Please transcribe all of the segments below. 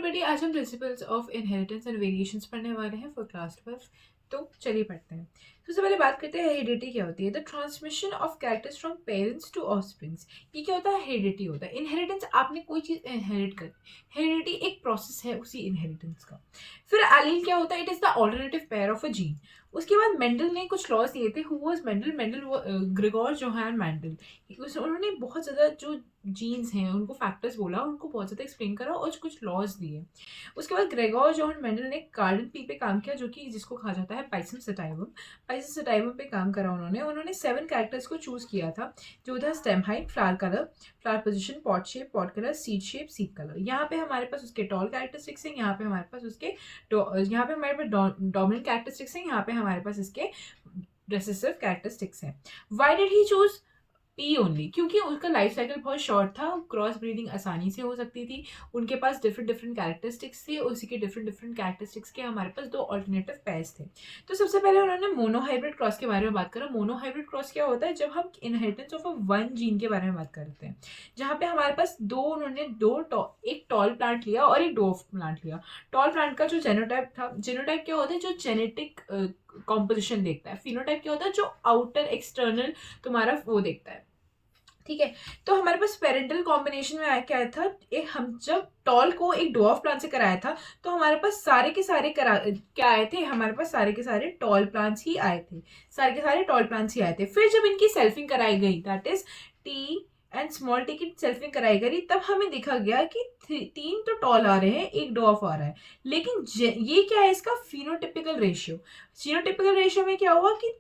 Everybody, आज हम principles of inheritance and variations पढ़ने वाले हैं फॉर क्लास 12। तो चलिए पढ़ते हैं। सबसे पहले बात करते हैं हेरिडिटी क्या होती है। The transmission of characters from parents to offsprings. ये क्या होता है? हेरिडिटी होता है। इनहेरिटेंस, आपने कोई चीज़ इनहेरिट कर, हेरिडिटी एक प्रोसेस है उसी इनहेरिटेंस का। फिर एलील क्या होता है? It is the alternative pair of a gene. उसके बाद मेंडल ने कुछ लॉज दिए थे। Who was Mendel? Gregor Johan Mendel. उन्होंने बहुत ज़्यादा जो जीन्स हैं उनको फैक्टर्स बोला, उनको बहुत ज़्यादा एक्सप्लेन करा और कुछ लॉज दिए। उसके बाद ग्रेगोर जॉन मेंडल ने कार्डन पी पे काम किया, जो कि जिसको कहा जाता है पाइसम सटाइवम। पाइसम सटाइवम पे काम करा उन्होंने 7 कैरेक्टर्स को चूज किया था, जो था stem height, flower colour, flower position, pot shape, pot colour, seed shape, seed colour. यहाँ पे हमारे पास उसके टॉल कैरेक्टरिस्टिक्स हैं, यहाँ पे हमारे पास उसके डोमिनेंट कैरेक्टरिस्टिक्स हैं, यहाँ पे हमारे पास इसके रेसेसिव कैरेक्टरिस्टिक्स हैं। Why did he choose P only? क्योंकि उसका लाइफ साइकिल बहुत शॉर्ट था, क्रॉस ब्रीडिंग आसानी से हो सकती थी, उनके पास डिफरेंट कैरेक्टरिस्टिक्स थे, उसी के डिफरेंट कैरेक्टरिस्टिक्स के हमारे पास 2 अल्टरनेटिव पेयर्स थे। तो सबसे पहले उन्होंने मोनोहाइब्रिड क्रॉस के बारे में बात करा। मोनोहाइब्रिड क्रॉस क्या होता है? जब हम inheritance of a one gene के बारे में बात करते हैं, जहाँ पे हमारे पास एक टॉल प्लांट लिया और एक डॉर्फ प्लांट लिया। टॉल प्लांट का जो जेनोटाइप था, जेनोटाइप क्या होता है? जो जेनेटिक कॉम्पोजिशन देखता है। फिनोटाइप क्या होता है? जो आउटर एक्सटर्नल तुम्हारा वो देखता है। ठीक है, तो हमारे पास पेरेंटल कॉम्बिनेशन में आया क्या था? हम जब टॉल को एक डॉर्फ प्लांट से कराया था, तो हमारे पास सारे के सारे क्या आए थे? हमारे पास सारे के सारे टॉल प्लांट्स ही आए थे, सारे के सारे टॉल प्लांट्स ही आए थे। फिर जब इनकी सेल्फिंग कराई गई, that is T and small T की सेल्फिंग कराई गई, तब हमें देखा गया कि 3 तो टॉल आ रहे हैं, एक डॉर्फ आ रहा है। लेकिन ये क्या है? इसका फिनोटिपिकल रेशियो। फिनोटिपिकल रेशियो में क्या हुआ कि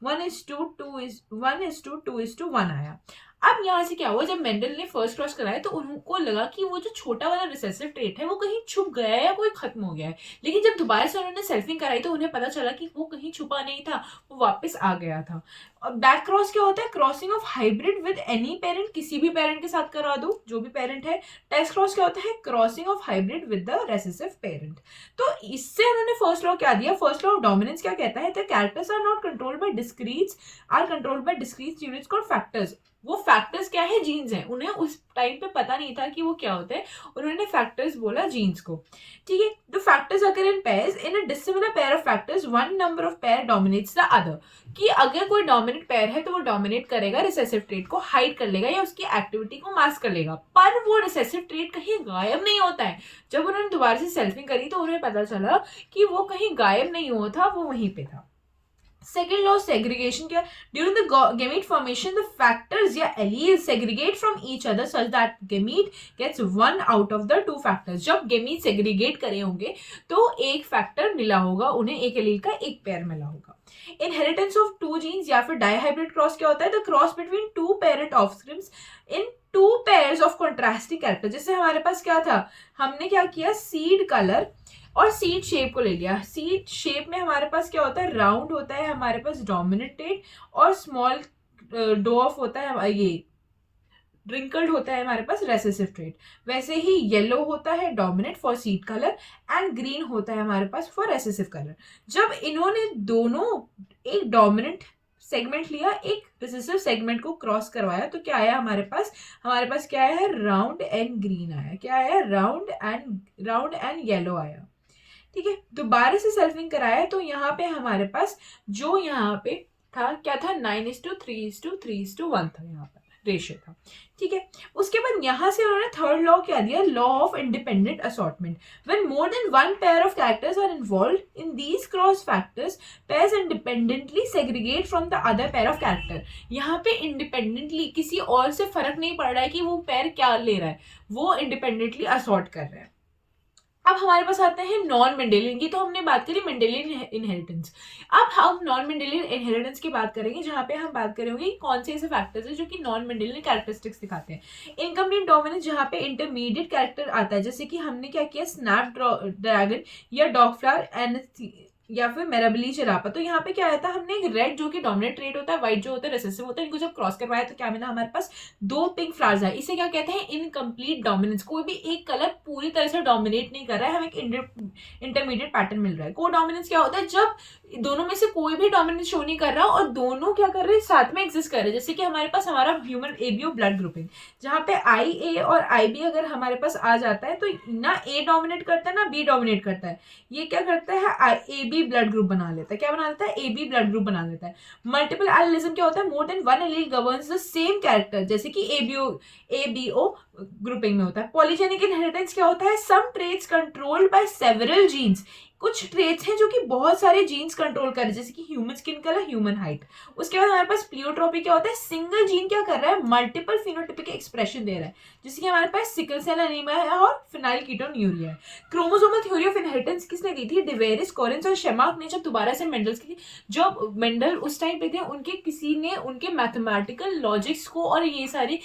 1:2:1 आया। अब यहाँ से क्या हुआ? जब मेंडल ने फर्स्ट क्रॉस कराया तो उनको लगा कि वो जो छोटा वाला रिसेसिव ट्रेट है वो कहीं छुप गया है या कोई खत्म हो गया है। लेकिन जब दोबारा से उन्होंने सेल्फिंग कराई तो उन्हें पता चला कि वो कहीं छुपा नहीं था, वो वापस आ गया था। और बैक क्रॉस क्या होता है? Crossing of hybrid with any parent, किसी भी पेरेंट के साथ करा दो, जो भी पेरेंट है। टेस्ट क्रॉस क्या होता है? Crossing of hybrid with the recessive parent. तो इससे उन्होंने फर्स्ट लॉ क्या दिया? फर्स्ट लॉ ऑफ डोमिनेंस क्या कहता है? The characters are not controlled by discretes, are controlled by discrete units called factors. वो फैक्टर्स क्या है? जीन्स हैं। उन्हें उस टाइम पे पता नहीं था कि वो क्या होते हैं, उन्होंने फैक्टर्स बोला जीन्स को। ठीक है, द फैक्टर्स अगर इन pairs, in a dissimilar pair of factors one number of pair dominates the other. कि अगर कोई डोमिनेट पेयर है तो वो डोमिनेट करेगा, रिसेसिव ट्रेट को हाइड कर लेगा या उसकी एक्टिविटी को मास्क कर लेगा, पर वो रिसेसिव ट्रेट कहीं गायब नहीं होता है। जब उन्होंने दोबारा से सेल्फिंग करी तो उन्हें पता चला कि वो कहीं गायब नहीं हुआ था, वो वहीं पे था। Second law segregation क्या? During the gamete formation, the factors या alleles segregate from each other such that gamete gets one out of the 2 factors. जब gamete segregate करे होंगे तो एक फैक्टर मिला होगा उन्हें, एक एलील का एक पेयर मिला होगा। Inheritance of 2 genes या फिर dihybrid cross क्या होता है? The cross between 2 parent offsprings in 2 pairs of contrasting character। जैसे हमारे पास क्या था? हमने क्या किया? सीड कलर और सीड शेप को ले लिया। सीड शेप में हमारे पास क्या होता है? राउंड होता है हमारे पास डोमिनेंट ट्रेट, और स्मॉल डॉर्फ होता है, ये रिंकल्ड होता है हमारे पास रेसेसिव ट्रेट। वैसे ही येलो होता है dominant for seed colour and green होता है हमारे पास फॉर रेसेसिव कलर। जब इन्होंने दोनों एक डोमिनेंट सेगमेंट लिया, एक रिसेसिव सेगमेंट को क्रॉस करवाया, तो क्या आया हमारे पास? हमारे पास क्या है? राउंड एंड ग्रीन आया। क्या आया? राउंड एंड येलो आया। ठीक है, दोबारा से सेल्फिंग कराया तो यहाँ पे हमारे पास जो यहाँ पे था क्या था? 9:3:3:1 था, यहाँ पर रेशियो था। ठीक है, उसके बाद यहाँ से उन्होंने थर्ड लॉ क्या दिया? Law of independent assortment. When more than 1 pair of characters are involved in these cross factors, pairs independently segregate from the other pair of character. यहाँ पे इंडिपेंडेंटली किसी और से फर्क नहीं पड़ रहा है कि वो पेयर क्या ले रहा है, वो इंडिपेंडेंटली असॉर्ट कर रहा है। अब हमारे पास आते हैं नॉन मेंडेलियन की। तो हमने बात करी मेंडेलियन इनहेरिटेंस। अब हम नॉन मेंडेलियन इनहेरिटेंस की बात करेंगे, जहां पे हम बात करेंगे कौन से ऐसे फैक्टर्स हैं जो कि नॉन मेंडेलियन कैरेक्टरिस्टिक्स दिखाते हैं। इनकम्प्लीट डोमिनेंस, जहां पे इंटरमीडिएट कैरेक्टर आता है, जैसे कि हमने क्या किया? स्नैप ड्रैगन या डॉग फ्लावर या फिर मेराबली चिरापा। तो यहाँ पे क्या आता है, हमने रेड जो कि डोमिनेट ट्रेट होता है, व्हाइट जो होता है रिसेसिव होता है, इनको जब क्रॉस करवाया तो क्या मिला हमारे पास, 2 पिंक फ्लावर्स है। इसे क्या कहते हैं, इनकम्प्लीट डोमिनेंस। कोई भी एक कलर पूरी तरह से डोमिनेट नहीं कर रहा है, हमें एक इंटरमीडिएट पैटर्न मिल रहा है। को डोमिनेंस क्या होता है, जब दोनों में से कोई भी डोमिनेंस शो नहीं कर रहा और दोनों क्या कर रहे हैं, साथ में एग्जिस्ट कर रहे हैं। जैसे कि हमारे पास हमारा ह्यूमन एबीओ ब्लड ग्रुपिंग, जहाँ पे आई ए और आई बी अगर हमारे पास आ जाता है तो ना ए डोमिनेट करता है ना बी डोमिनेट करता है, ये क्या करता है, ए बी ब्लड ग्रुप बना लेता है। क्या बना लेता है, ए बी ब्लड ग्रुप बना लेता है। मल्टीपल एलिलिज्म क्या होता है, more than one allele governs the same character, जैसे कि ए बी ओ ग्रुपिंग में होता है। पॉलीजेनिक इनहेरिटेंस क्या होता है, some traits controlled by several genes, कुछ ट्रेट्स हैं जो कि बहुत सारे जीन्स कंट्रोल कर रहे हैं, जैसे कि human skin colour, human height. उसके बाद हमारे पास प्लियोट्रोपी क्या होता है, सिंगल जीन क्या कर रहा है, मल्टीपल फिनोटाइपिक एक्सप्रेशन दे रहा है, जैसे कि हमारे पास सिकल सेल एनीमिया है और फिनाइलकीटोन्यूरिया है। क्रोमोसोमल थ्योरी ऑफ इनहेरिटेंस किसने दी थी, डिवेरिस, कोरेंस और शेमार्क ने जब दोबारा से मेंडल्स की, जब मेंडल उस टाइम पे थे, उनके किसी ने उनके मैथमेटिकल लॉजिक्स को और ये सारी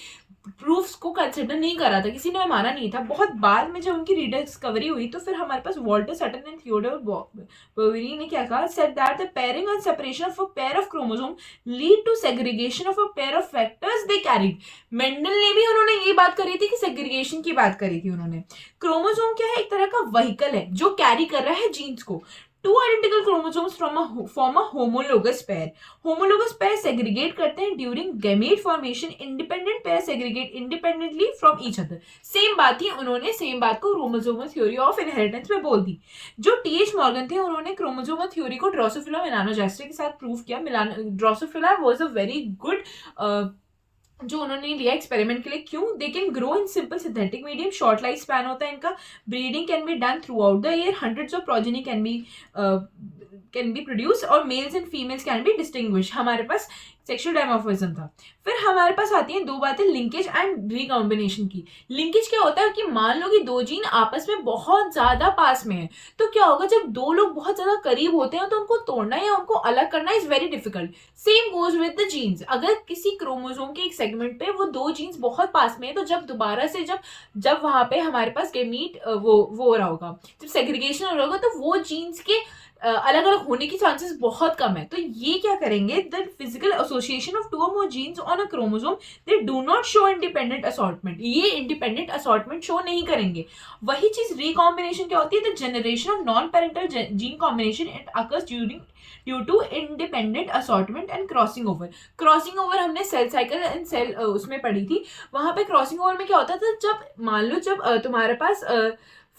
प्रूफ्स को कंसिडर नहीं करा था, किसी ने माना नहीं था। बहुत बाद में जब उनकी रिडिस्कवरी हुई तो फिर हमारे पास Walter Sutton and Theodor Boveri ने क्या कहा, said that the pairing and separation of a pair of chromosome lead to segregation of a pair of factors they carried. Mendel ने भी उन्होंने ये बात करी थी कि सेग्रीगेशन की बात करी थी उन्होंने। क्रोमोसोम क्या है, एक तरह का व्हीकल है जो कैरी कर रहा है जीन्स को। Two identical chromosomes form a homologous pair. Homologous pair segregate करते हैं during gamete formation, independent pair segregate independently from each other. Same बात ही उन्होंने सेम बात को क्रोमोसोमल थ्योरी ऑफ इनहेरिटेंस में बोल दी। जो टीएच मॉर्गन थे उन्होंने क्रोमोसोमल थ्योरी को ड्रोसोफिला मेलानोगास्टर के साथ प्रूव किया। Drosophila was a very good जो उन्होंने लिया एक्सपेरिमेंट के लिए। क्यों, they can grow in simple synthetic medium, short life span होता है इनका, breeding can be done throughout the year, hundreds of progeny can be produce और males and females can be distinguish. हमारे पास sexual dimorphism था। फिर हमारे पास आती हैं 2 बातें, लिंकेज एंड रिकॉम्बिनेशन की। लिंकेज क्या होता है कि मान लो कि 2 जीन आपस में बहुत ज्यादा पास में है, तो क्या होगा, जब 2 लोग बहुत ज्यादा करीब होते हैं तो उनको तोड़ना या उनको अलग करना is very difficult. Same goes with the genes. अगर किसी क्रोमोसोम के एक सेगमेंट पे वो 2 जीन्स बहुत पास में है, तो जब दोबारा से जब वहां पे हमारे पास गेमीट वो हो रहा होगा, जब सेग्रीगेशन हो रहा होगा, तो वो जीन्स के अलग अलग होने की चांसेस बहुत कम है। तो ये क्या करेंगे, the physical association of 2 or more genes on a chromosome they do not show independent assortment। ये इंडिपेंडेंट असॉर्टमेंट शो नहीं करेंगे। वही चीज रिकॉम्बिनेशन क्या होती है, the generation of non parental gene combination it occurs due to independent assortment and crossing over. Crossing over हमने cell cycle and cell उसमें पढ़ी थी। वहां पे क्रॉसिंग ओवर में क्या होता था, जब मान लो जब तुम्हारे पास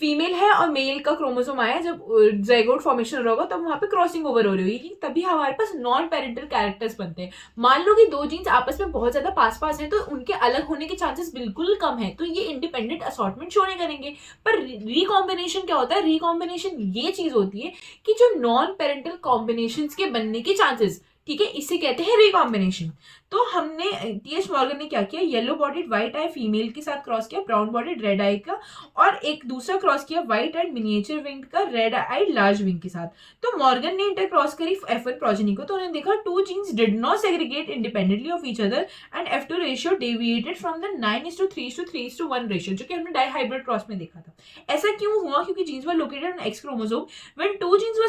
फीमेल है और मेल का क्रोमोसोम आया, जब ज़ाइगोट फॉर्मेशन हो रहा होगा तब वहां पे क्रॉसिंग ओवर हो रही होगी, तभी हमारे पास नॉन पेरेंटल कैरेक्टर्स बनते हैं। मान लो कि 2 जीन्स आपस में बहुत ज्यादा पास हैं तो उनके अलग होने के चांसेस बिल्कुल कम है, तो ये इंडिपेंडेंट असॉर्टमेंट शो नहीं करेंगे। पर रिकॉम्बिनेशन क्या होता है, रिकॉम्बिनेशन ये चीज होती है कि जो नॉन पेरेंटल कॉम्बिनेशन के बनने के चांसेस, ठीक है, इसे कहते हैं रिकॉम्बिनेशन। तो हमने टीएच मॉर्गन ने क्या किया, येलो बॉडीड व्हाइट आई फीमेल के साथ क्रॉस किया, ब्राउन बॉडीड रेड आई का, और एक दूसरा क्रॉस किया व्हाइट एंड मिनिएचर विंग का रेड आई लार्ज विंग के साथ। तो मॉर्गन ने इंटर क्रॉस करी F1 प्रोजेनी को, तो उन्होंने देखा 2 genes did not segregate independently of each other and F2 ratio deviated from the 9:3:3:1 ratio, जो कि हमने डाइहाइब्रिड क्रॉस में देखा था। ऐसा क्यों हुआ, क्योंकि genes were located on X chromosome. When 2 genes were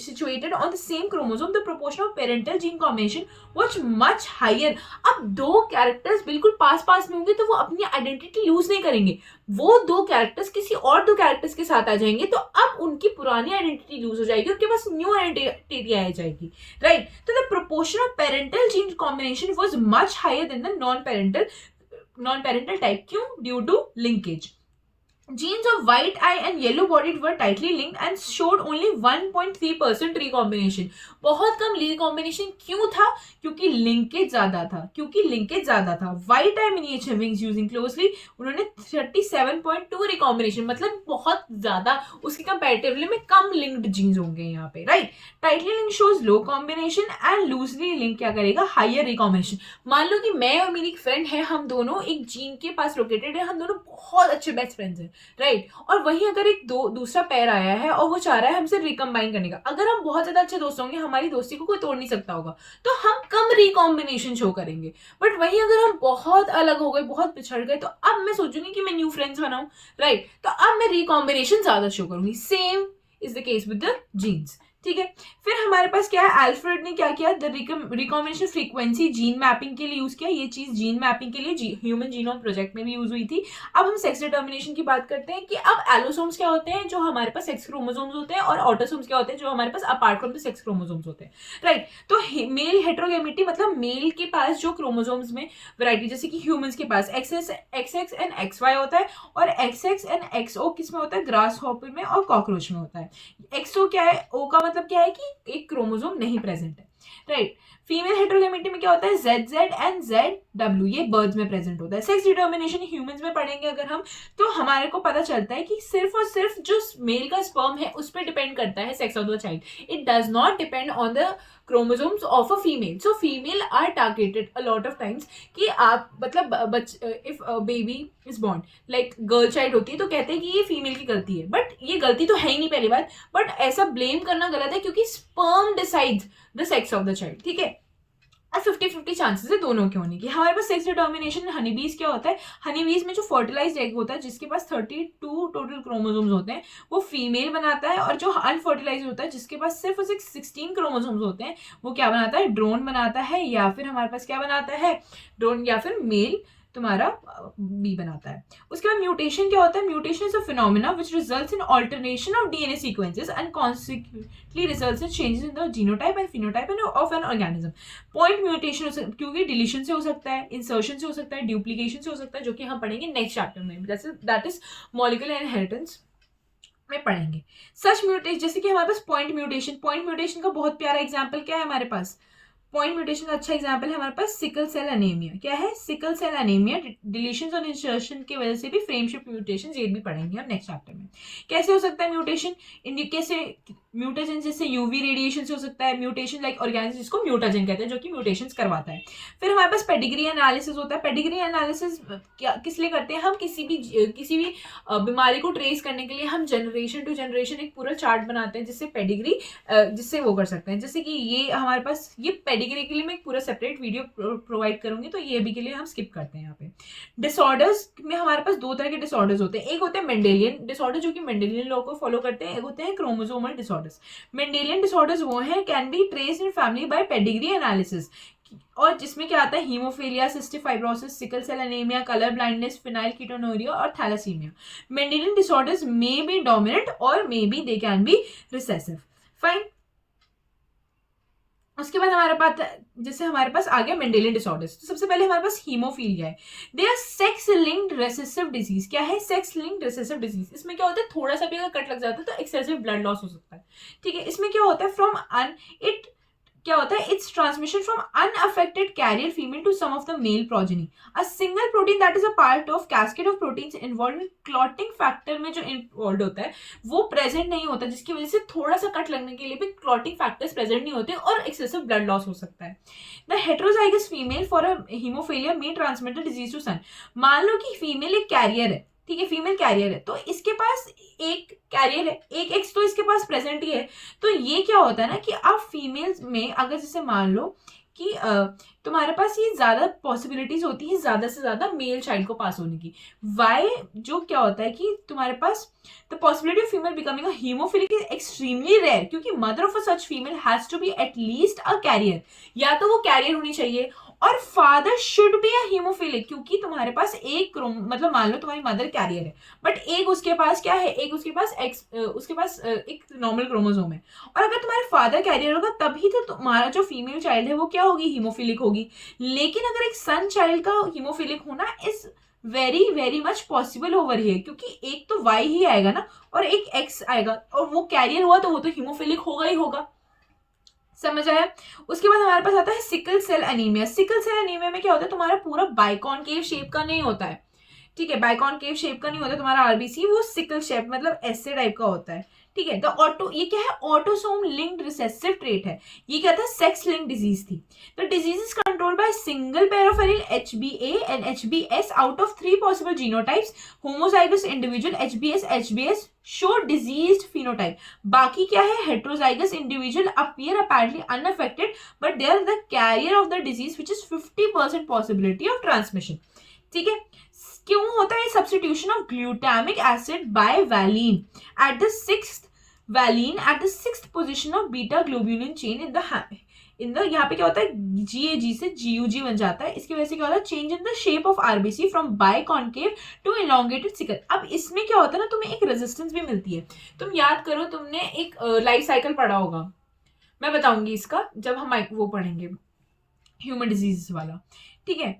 situated on the same chromosome, the proportion of parental gene combination was much higher। अब 2 कैरेक्टर्स बिल्कुल पास में होंगे तो वो अपनी आइडेंटिटी लूज नहीं करेंगे, वो 2 कैरेक्टर्स किसी और 2 कैरेक्टर्स के साथ आ जाएंगे, तो अब उनकी पुरानी आइडेंटिटी लूज हो जाएगी, उनके पास न्यू आइडेंटिटी आ जाएगी, राइट। तो the proportion of parental gene combination was much higher than the non parental type. क्यों, due to linkage. Genes of white eye and yellow bodied were tightly linked and showed only 1.3% recombination। बहुत कम recombination क्यों था, क्योंकि linkage ज्यादा था। White eye miniature wings using closely उन्होंने 37.2 recombination, मतलब बहुत ज्यादा, उसके कंपैरेटिवली में कम लिंक्ड जीन्स होंगे यहाँ पे, right. Tightly link shows low combination and loosely link क्या करेगा, हायर रिकॉम्बिनेशन। मान लो कि मैं और मेरी एक फ्रेंड है, हम दोनों एक जीन के पास लोकेटेड है, हम दोनों बहुत अच्छे बेस्ट फ्रेंड्स हैं, राइट। और वही अगर एक दूसरा पेयर आया है और वो चाह रहा है हमसे रिकम्बाइन करने का, अगर हम बहुत ज्यादा अच्छे दोस्त होंगे, हमारी दोस्ती को कोई तोड़ नहीं सकता होगा, तो हम कम रिकॉम्बिनेशन शो करेंगे। बट वही अगर हम बहुत अलग हो गए, बहुत पिछड़ गए, तो अब मैं सोचूंगी कि मैं न्यू फ्रेंड्स बनाऊं, राइट, तो अब मैं रिकॉम्बिनेशन ज्यादा शो करूंगी। Same is the case with the genes, ठीक है। फिर हमारे पास क्या है, अल्फ्रेड ने क्या किया, the recombination frequency gene mapping के लिए यूज किया। ये चीज जीन मैपिंग के लिए ह्यूमन जीनोम प्रोजेक्ट में भी यूज हुई थी। अब हम सेक्स डिटर्मिनेशन की बात करते हैं कि अब एलोसोम्स क्या होते हैं, जो हमारे पास सेक्स क्रोमोसोम्स होते हैं, और ऑटोसोम्स क्या होते हैं, जो हमारे पास apart from the sex chromosomes होते हैं, राइट। तो मेल हेट्रोगेमिटी मतलब मेल के पास जो क्रोमोसोम्स में वैरायटी, जैसे कि ह्यूमंस के पास XX एंड XY होता है, और XX एंड XO किस में होता है, ग्रास हॉपर में और कॉकरोच में होता है। एक्सओ क्या है, ओ का मतलब क्या है कि एक क्रोमोसोम नहीं प्रेजेंट है, राइट। फीमेल हेट्रोगेमिटी में क्या होता है, ZZ एंड ZW, ये बर्ड्स में प्रेजेंट होता है। सेक्स डिटर्मिनेशन ह्यूमंस में पढ़ेंगे अगर हम, तो हमारे को पता चलता है कि सिर्फ और सिर्फ जो मेल का स्पर्म है उस पर डिपेंड करता है sex of the child. It does not depend on the chromosomes of a female. So female are targeted a lot of times कि आप मतलब if a baby is born like girl child होती है तो कहते हैं कि ये फीमेल की गलती है, बट ये गलती तो है ही नहीं पहली बात, बट ऐसा ब्लेम करना गलत है क्योंकि sperm decides the sex of the child, ठीक है। और 50-50 चांसेस है दोनों के होने की। हमारे पास सेक्स डिटर्मिनेशन हनीबीज क्या होता है, हनीबीज में जो फर्टिलाइज्ड एग होता है जिसके पास 32 टोटल क्रोमोसोम्स होते हैं वो फीमेल बनाता है, और जो अनफर्टिलाइज होता है जिसके पास सिर्फ 16 क्रोमोसोम्स होते हैं वो क्या बनाता है, ड्रोन बनाता है, या फिर हमारे पास क्या बनाता है, ड्रोन या फिर मेल तुम्हारा बी बनाता है। उसके बाद म्यूटेशन क्या होता है, mutation is a phenomena which results in alternation of DNA sequences and consequently results in changes in the genotype and phenotype of an organism. Point mutation क्योंकि डिलीशन से हो सकता है, इंसर्शन से हो सकता है, ड्यूप्लीकेशन से हो सकता है, जो कि हम पढ़ेंगे नेक्स्ट चैप्टर में, दैट इज मॉलिक्यूलर इनहेरिटेंस में पढ़ेंगे। सच म्यूटेशन जैसे कि हमारे पास पॉइंट म्यूटेशन का बहुत प्यारा एग्जाम्पल क्या है हमारे पास, पॉइंट म्यूटेशन का अच्छा एग्जांपल है हमारे पास सिकल सेल एनीमिया। क्या है, सिकल सेल एनीमिया डिलीशंस और इंसर्शन की वजह से भी फ्रेमशिफ्ट म्यूटेशन, ये भी पढ़ेंगे हम नेक्स्ट चैप्टर में। कैसे हो सकता है म्यूटेशन, कैसे म्यूटेशन, जैसे यूवी रेडिएशन से हो सकता है म्यूटेशन, लाइक ऑर्गेनिज्म जिसको म्यूटाजन कहते हैं जो कि म्यूटेशंस करवाता है। फिर हमारे पास पेडिग्री एनालिसिस होता है। पेडिग्री एनालिसिस क्या किस लिए करते हैं हम, किसी भी बीमारी को ट्रेस करने के लिए हम जनरेशन टू जनरेशन एक पूरा चार्ट बनाते हैं जिससे पेडिग्री जिससे वो कर सकते हैं। जैसे कि ये हमारे पास ये पेडिग्री के लिए मैं एक पूरा सेपरेट वीडियो प्रोवाइड करूंगी, तो ये भी के लिए हम स्किप करते हैं यहाँ पे। डिसऑर्डर्स में हमारे पास दो तरह के डिसऑर्डर्स होते हैं, एक होते हैं मेंडेलियन डिसऑर्डर जो कि मेंडेलियन लॉ को फॉलो करते हैं, एक होते हैं क्रोमोसोमल डिसऑर्डर्स। मेंडेलियन डिसऑर्डर्स वो हैं can be traced in family by pedigree analysis, और जिसमें क्या आता है, haemophilia, cystic fibrosis, sickle cell anaemia, colour blindness, phenylketonuria और thalassaemia. Mendelian disorders may be dominant और may be they can be recessive, fine. उसके बाद हमारे पास जैसे हमारे पास आ गया मेंडेलियन डिसऑर्डर्स, तो सबसे पहले हमारे पास हीमोफीलिया है। They are sex linked recessive disease. क्या है, सेक्स लिंक्ड रिसेसिव डिजीज। इसमें क्या होता है, थोड़ा सा भी अगर कट लग जाता है तो एक्सेसिव ब्लड लॉस हो सकता है, ठीक है। इसमें क्या होता है, क्या होता है, it's transmission from unaffected carrier female to some of the male progeny. A single protein that is a part of cascade of proteins involve in clotting factor में जो इन्वॉल्व होता है वो प्रेजेंट नहीं होता, जिसकी वजह से थोड़ा सा कट लगने के लिए भी क्लॉटिंग फैक्टर्स प्रेजेंट नहीं होते और एक्सेसिव ब्लड लॉस हो सकता है। The heterozygous female for a haemophilia may transmit the disease to son. मान लो कि फीमेल एक कैरियर है, ठीक है, फीमेल कैरियर है, तो इसके पास एक कैरियर है, एक एक्स तो इसके पास प्रेजेंट ही है। तो ये क्या होता है ना कि आप फीमेल्स में अगर जैसे मान लो कि तुम्हारे पास ये ज्यादा पॉसिबिलिटीज होती है ज्यादा से ज्यादा मेल चाइल्ड को पास होने की। वाई, जो क्या होता है कि तुम्हारे पास the possibility of female becoming a haemophilic is extremely rare, क्योंकि mother of a such female has to be at least a carrier, या तो वो कैरियर होनी चाहिए, और father should be a haemophilic, क्योंकि तुम्हारे पास एक मतलब मान लो तुम्हारी मदर कैरियर है बट एक उसके पास क्या है, एक उसके पास एक नॉर्मल क्रोमोसोम है, और अगर तुम्हारे फादर कैरियर होगा तभी तो तुम्हारा जो फीमेल चाइल्ड है वो क्या होगी, हीमोफिलिक होगी। लेकिन अगर एक सन चाइल्ड का हीमोफिलिक होना is very very much possible over here, क्योंकि एक तो वाई ही आएगा ना और एक एक्स आएगा, और वो कैरियर हुआ तो वो तो हीमोफिलिक होगा ही होगा, समझ आया। उसके बाद हमारे पास आता है sickle cell anaemia. Sickle cell anaemia में क्या होता है, तुम्हारा पूरा बाइकॉनकेव शेप का नहीं होता है, ठीक है, बाइकॉनकेव शेप का नहीं होता तुम्हारा आरबीसी, वो सिकल शेप मतलब ऐसे टाइप का होता है, ठीक है। ये क्या है, ऑटोसोम लिंक्ड रिसेसिव ट्रेट है। ये क्या था, सेक्स लिंक डिजीज थी। The disease is controlled by single pair of allele HBA and HBS out of 3 possible genotypes. Homozygous individual HBS show diseased phenotype. बाकी क्या है, heterozygous individual appear apparently unaffected but they are the carrier of the disease which is 50% possibility of transmission, ठीक है। क्यों होता है substitution of glutamic acid by valine at the 6th valine at the 6th position of beta globulin chain in the यहाँ पे क्या होता है GAG से GUG बन जाता है. इसकी वजह से क्या होता है change in the shape of RBC from biconcave to elongated sickle. अब इसमें क्या होता है ना, तुम्हें एक रेजिस्टेंस भी मिलती है. तुम याद करो, तुमने एक लाइफ साइकिल पढ़ा होगा, मैं बताऊंगी इसका जब हम वो पढ़ेंगे ह्यूमन डिजीज वाला. ठीक है,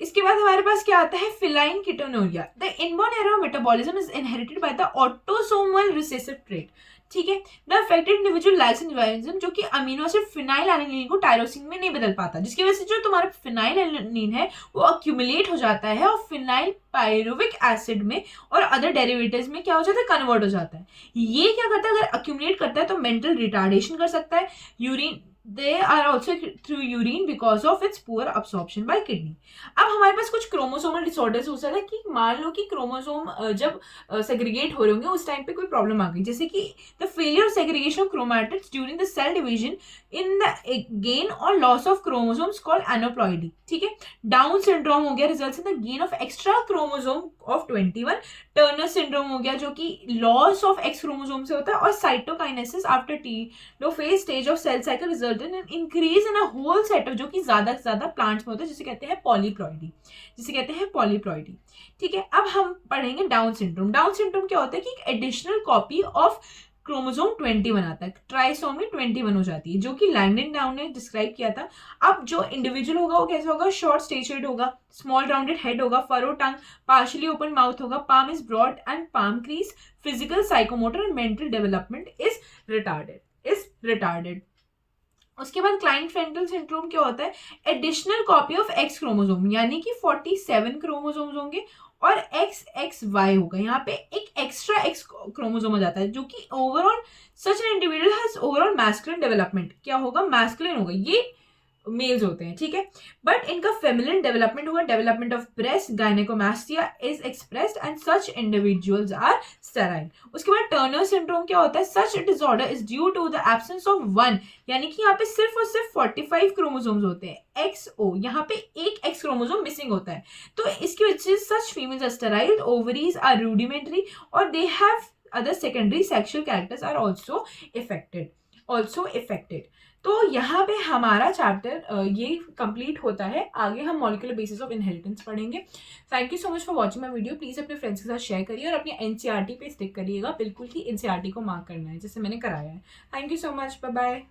इसके बाद हमारे पास क्या आता है phenylketonuria. The inborn error of metabolism is inherited by the autosomal recessive trait. ठीक है, the affected individual lacks enzyme जो कि अमीनो एसिड फिनाइल एलानिन को टायरोसिन में नहीं बदल पाता, जिसकी वजह से जो तुम्हारा फिनाइल एलानिन है वो अक्यूमुलेट हो जाता है और फिनाइल पायरुविक एसिड में और अदर डेरिवेटिव्स में क्या हो जाता है कन्वर्ट हो जाता है. ये क्या करता है, अगर अक्यूमुलेट करता है तो मेंटल रिटार्डेशन कर सकता है. Urine they are also through urine because of its poor absorption by kidney. अब हमारे पास कुछ क्रोमोसोमल डिसऑर्डर्स हो सकता है कि मान लो कि क्रोमोसोम जब सेग्रीगेट हो रहे होंगे उस टाइम पे कोई प्रॉब्लम आ गई, जैसे कि the failure segregation of chromatids during the cell division in the gain और loss of chromosomes called aneuploidy. ठीक है, डाउन सिंड्रोम हो गया results in the gain of extra chromosome of 21. Turner syndrome हो गया जो कि लॉस ऑफ एक्स क्रोमोसोम से होता है. और cytokinesis after telophase stage of cell cycle result in increase in a whole set of, जो कि ज्यादा से ज्यादा प्लांट्स में होता है, जिसे कहते हैं पॉलीप्लॉइडी. ठीक है, अब हम पढ़ेंगे डाउन सिंड्रोम. डाउन सिंड्रोम क्या होता है कि एक एडिशनल कॉपी ऑफ क्रोमोसोम 21 आता है, ट्राइसोमी 21 हो जाती है, जो कि लैंगडन डाउन ने डिस्क्राइब किया था. अब जो इंडिविजुअल होगा वो कैसे होगा, शॉर्ट स्टेचर्ड होगा, स्मॉल राउंडेड हेड होगा, furrow tongue, partially open mouth होगा, palm is broad and palm crease, physical psychomotor and mental development is retarded. उसके बाद क्लाइंट-फेंटल सिंड्रोम क्या होता है, additional copy of X chromosome, यानी कि 47 क्रोमोसोम्स होंगे और XXY होगा. यहाँ पे एक एक्स्ट्रा एक्स क्रोमोसोम आ जाता है, जो कि overall such an individual has overall masculine development. क्या होगा, मैस्कुलिन होगा, ये मेल्स होते हैं. ठीक है, बट इनका फेमिनिन डेवलपमेंट होगा, development of breast, gynaecomastia is expressed and such individuals are sterile. उसके बाद टर्नर सिंड्रोम क्या होता है, such disorder is due to the absence of one, यानी कि यहाँ पे सिर्फ और सिर्फ 45 क्रोमोसोम्स होते हैं, XO, यहाँ पे एक एक्स क्रोमोसोम मिसिंग होता है. तो इसकी वजह से such females are sterile, ovaries are rudimentary और they have other secondary sexual characters are also affected. तो यहाँ पे हमारा चैप्टर ये कंप्लीट होता है. आगे हम मॉलिक्यूलर बेसिस ऑफ इनहेरिटेंस पढ़ेंगे. Thank you so much for watching my video. Please अपने फ्रेंड्स के साथ शेयर करिए और अपनी NCERT पे स्टिक करिएगा. बिल्कुल ही NCERT को मार्क करना है जैसे मैंने कराया है. Thank you so much, bye bye.